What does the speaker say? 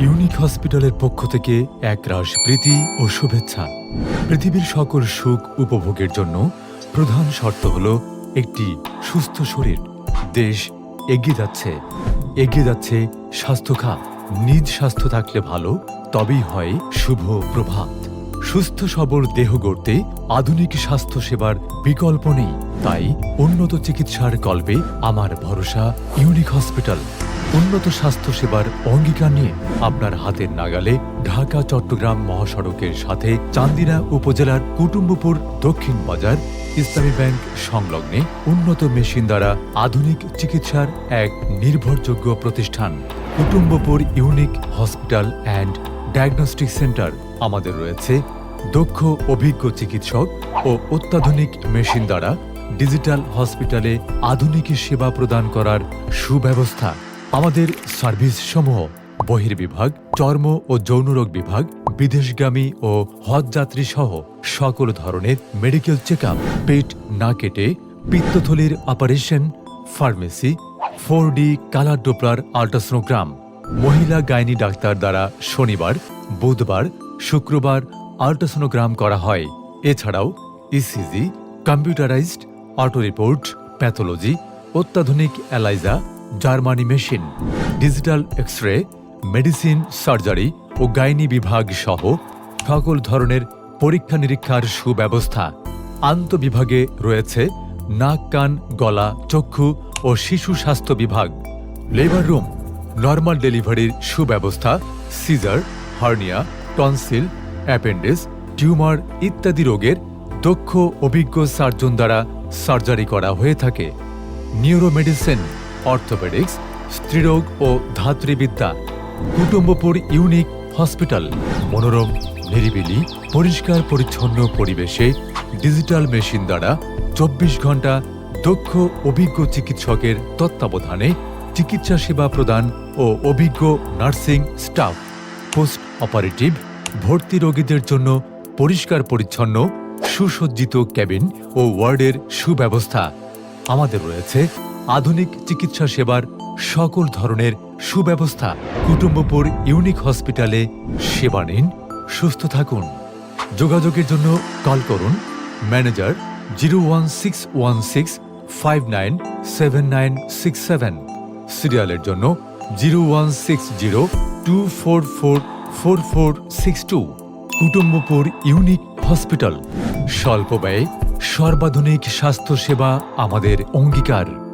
Unique হসপিটালের পক্ষ থেকে একরাশ প্রীতি ও শুভেচ্ছা। পৃথিবীর সকল সুখ উপভোগের জন্য প্রধান শর্ত হল একটি সুস্থ শরীর। দেশ এগিয়ে যাচ্ছে স্বাস্থ্য খাত। নিজ স্বাস্থ্য থাকলে ভালো, তবেই হয় শুভ প্রভাত। সুস্থ সবল দেহ গড়তে আধুনিক স্বাস্থ্য সেবার বিকল্প নেই। তাই উন্নত চিকিৎসার কল্পে আমার ভরসা ইউনিক হসপিটাল। উন্নত স্বাস্থ্য সেবার অঙ্গীকার নিয়ে আপনার হাতের নাগালে ঢাকা চট্টগ্রাম মহাসড়কের সাথে চান্দিনা উপজেলার কুটুম্বপুর দক্ষিণ বাজার ইসলামী ব্যাংক সংলগ্নে উন্নত মেশিন দ্বারা আধুনিক চিকিৎসার এক নির্ভরযোগ্য প্রতিষ্ঠান Kutumbapur unique hospital and diagnostic centre. আমাদের রয়েছে দক্ষ অভিজ্ঞ চিকিৎসক ও অত্যাধুনিক মেশিন দ্বারা ডিজিটাল হসপিটালে আধুনিক সেবা প্রদান করার সুব্যবস্থা। আমাদের সার্ভিস সমূহ বহির্বিভাগ, চর্ম ও যৌনরোগ বিভাগ, বিদেশগামী ও হজ যাত্রী সহ সকল ধরনের মেডিকেল চেক আপ, পেট না কেটে পিত্তথলির operation, pharmacy, 4D colour doppler ultrasonogram, মহিলা গাইনি ডাক্তার দ্বারা শনিবার, বুধবার, শুক্রবার আল্ট্রাসোনোগ্রাম করা হয়। এছাড়াও ECG, computerised auto report, pathology, অত্যাধুনিক ELISA, Germany machine, digital X-ray, medicine, surgery ও গাইনি বিভাগ সহ সকল ধরনের পরীক্ষা নিরীক্ষার সুব্যবস্থা। আন্তঃবিভাগে রয়েছে নাক, কান, গলা, চক্ষু ও শিশু স্বাস্থ্য বিভাগ, লেবার রুম, নর্মাল ডেলিভারির সুব্যবস্থা, caesar, hernia, tonsil, appendix, tumour ইত্যাদি রোগের দক্ষ অভিজ্ঞ সার্জন দ্বারা সার্জারি করা হয়ে থাকে। নিউরোমেডিসিন, অর্থোপেডিক্স, স্ত্রীরোগ ও ধাত্রীবিদ্যা। কুটুম্বপুর ইউনিক হসপিটাল মনোরম, নিরিবিলি, পরিষ্কার পরিচ্ছন্ন পরিবেশে ডিজিটাল মেশিন দ্বারা 24 ঘন্টা দক্ষ অভিজ্ঞ চিকিৎসকের তত্ত্বাবধানে চিকিৎসা সেবা প্রদান ও অভিজ্ঞ নার্সিং স্টাফ। পোস্ট অপারেটিভ ভর্তি রোগীদের জন্য পরিষ্কার পরিচ্ছন্ন সুসজ্জিত ক্যাবিন ও ওয়ার্ডের সুব্যবস্থা। আমাদের রয়েছে আধুনিক চিকিৎসা সেবার সকল ধরনের সুব্যবস্থা। কুটুম্বপুর ইউনিক হসপিটালে সেবা নিন, সুস্থ থাকুন। যোগাযোগের জন্য কল করুন ম্যানেজার 01616597967, সিরিয়ালের জন্য 016024444462। কুটুম্বপুর ইউনিক হসপিটাল, স্বল্প ব্যয়ে সর্বাধুনিক স্বাস্থ্য সেবা আমাদের অঙ্গীকার।